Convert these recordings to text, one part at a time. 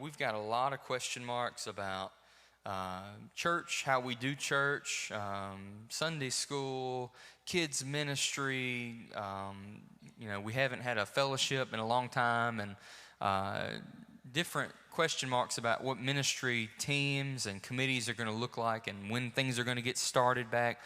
we've got a lot of question marks about church, how we do church, Sunday school, kids ministry. We haven't had a fellowship in a long time, and different question marks about what ministry teams and committees are going to look like and when things are going to get started back.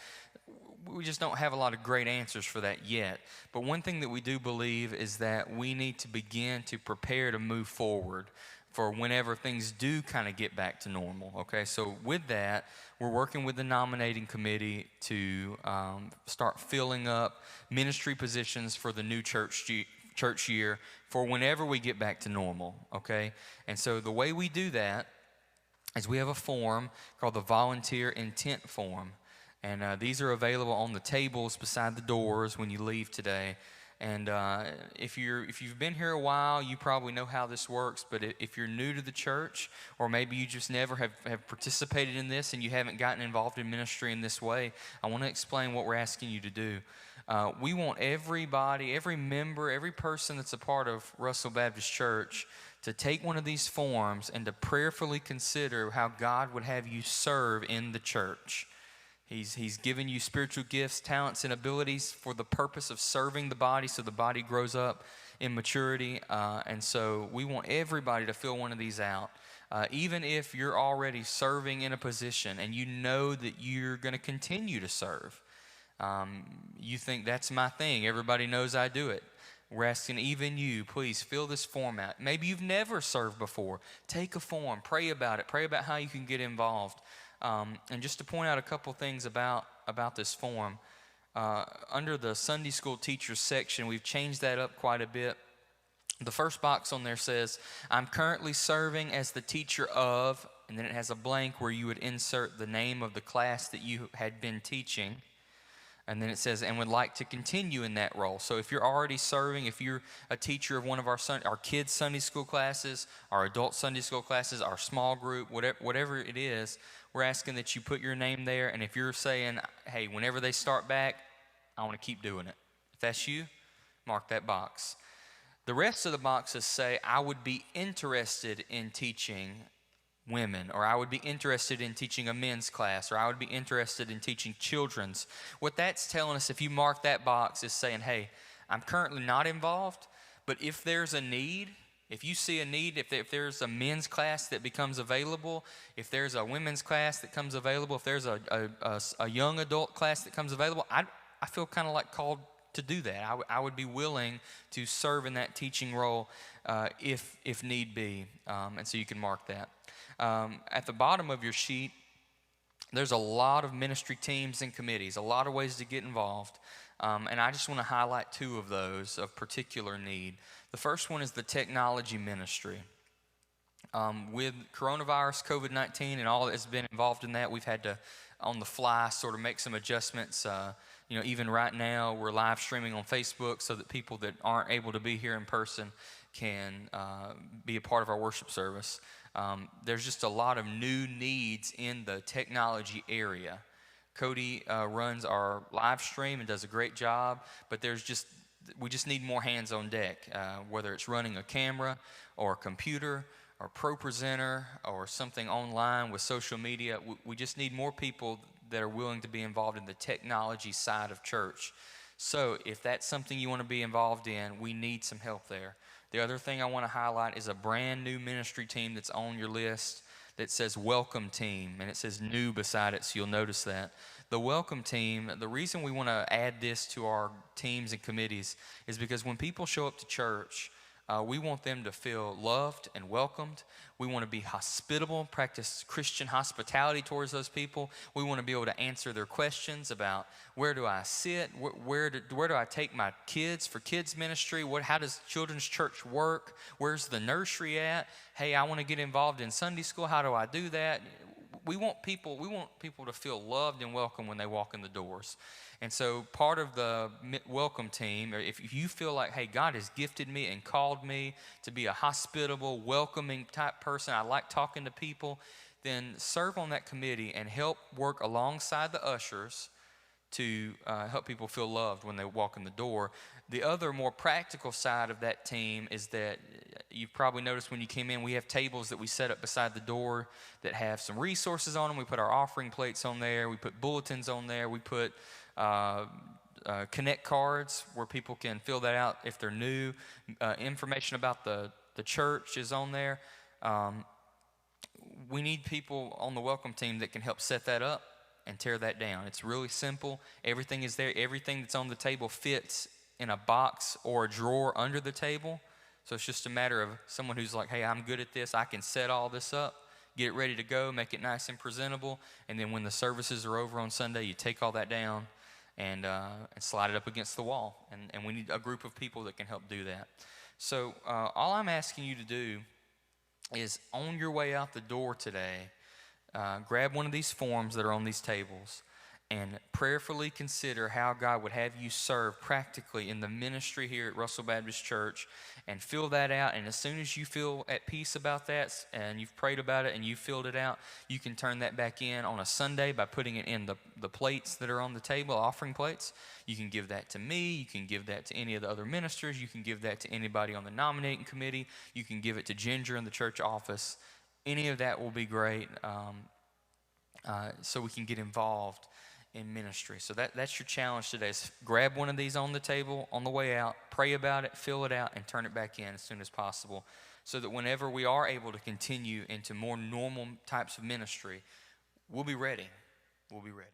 We just don't have a lot of great answers for that yet. But one thing that we do believe is that we need to begin to prepare to move forward for whenever things do kind of get back to normal, okay? So with that, we're working with the nominating committee to start filling up ministry positions for the new church year for whenever we get back to normal, okay? And so the way we do that is we have a form called the Volunteer Intent Form. And these are available on the tables beside the doors when you leave today. And if you've been here a while, you probably know how this works. But if you're new to the church, or maybe you just never have participated in this and you haven't gotten involved in ministry in this way, I want to explain what we're asking you to do. We want everybody, every member, every person that's a part of Russell Baptist Church to take one of these forms and to prayerfully consider how God would have you serve in the church. He's given you spiritual gifts, talents, and abilities for the purpose of serving the body so the body grows up in maturity. And so we want everybody to fill one of these out. Even if you're already serving in a position and you know that you're going to continue to serve. You think that's my thing. Everybody knows I do it. We're asking even you, please fill this form out. Maybe you've never served before. Take a form. Pray about it. Pray about how you can get involved. And just to point out a couple things about this form, under the Sunday school teachers section, we've changed that up quite a bit. The first box on there says, I'm currently serving as the teacher of, and then it has a blank where you would insert the name of the class that you had been teaching. And then it says, and would like to continue in that role. So if you're already serving, if you're a teacher of one of our kids' Sunday school classes, our adult Sunday school classes, our small group, whatever it is, we're asking that you put your name there. And if you're saying, hey, whenever they start back, I want to keep doing it. If that's you, mark that box. The rest of the boxes say, I would be interested in teaching women, or I would be interested in teaching a men's class, or I would be interested in teaching children's. What that's telling us, if you mark that box, is saying, hey, I'm currently not involved, but if there's a need, if you see a need, if there's a men's class that becomes available, if there's a women's class that comes available, if there's a young adult class that comes available, I feel kind of like called to do that. I would be willing to serve in that teaching role if need be, and so you can mark that. At the bottom of your sheet, there's a lot of ministry teams and committees, a lot of ways to get involved, and I just want to highlight two of those of particular need. The first one is the technology ministry. With coronavirus, COVID-19, and all that's been involved in that, we've had to, on the fly, sort of make some adjustments. Even right now, we're live streaming on Facebook so that people that aren't able to be here in person can be a part of our worship service. There's just a lot of new needs in the technology area. Cody runs our live stream and does a great job, but we just need more hands on deck, whether it's running a camera or a computer or ProPresenter or something online with social media. We just need more people that are willing to be involved in the technology side of church. So if that's something you want to be involved in, we need some help there. The other thing I want to highlight is a brand new ministry team that's on your list that says Welcome Team, and it says new beside it, so you'll notice that. The Welcome Team, the reason we want to add this to our teams and committees is because when people show up to church, we want them to feel loved and welcomed. We want to be hospitable, practice Christian hospitality towards those people. We want to be able to answer their questions about where do I sit, where do I take my kids for kids ministry, how does children's church work, where's the nursery at, hey, I want to get involved in Sunday school, how do I do that? We want people to feel loved and welcome when they walk in the doors. And so part of the welcome team, or if you feel like, hey, God has gifted me and called me to be a hospitable, welcoming type person, I like talking to people, then serve on that committee and help work alongside the ushers to help people feel loved when they walk in the door. The other more practical side of that team is that you've probably noticed when you came in, we have tables that we set up beside the door that have some resources on them. We put our offering plates on there. We put bulletins on there. We put connect cards where people can fill that out if they're new. Information about the church is on there. We need people on the welcome team that can help set that up and tear that down. It's really simple. Everything is there. Everything that's on the table fits in a box or a drawer under the table. So it's just a matter of someone who's like, hey, I'm good at this. I can set all this up, get it ready to go, make it nice and presentable. And then when the services are over on Sunday, you take all that down and slide it up against the wall. And we need a group of people that can help do that. So all I'm asking you to do is on your way out the door today, grab one of these forms that are on these tables and prayerfully consider how God would have you serve practically in the ministry here at Russell Baptist Church, and fill that out. And as soon as you feel at peace about that and you've prayed about it and you've filled it out, you can turn that back in on a Sunday by putting it in the plates that are on the table, offering plates. You can give that to me. You can give that to any of the other ministers. You can give that to anybody on the nominating committee. You can give it to Ginger in the church office. Any of that will be great, so we can get involved in ministry. So that's your challenge today, is grab one of these on the table on the way out, pray about it, fill it out, and turn it back in as soon as possible, so that whenever we are able to continue into more normal types of ministry, we'll be ready. We'll be ready.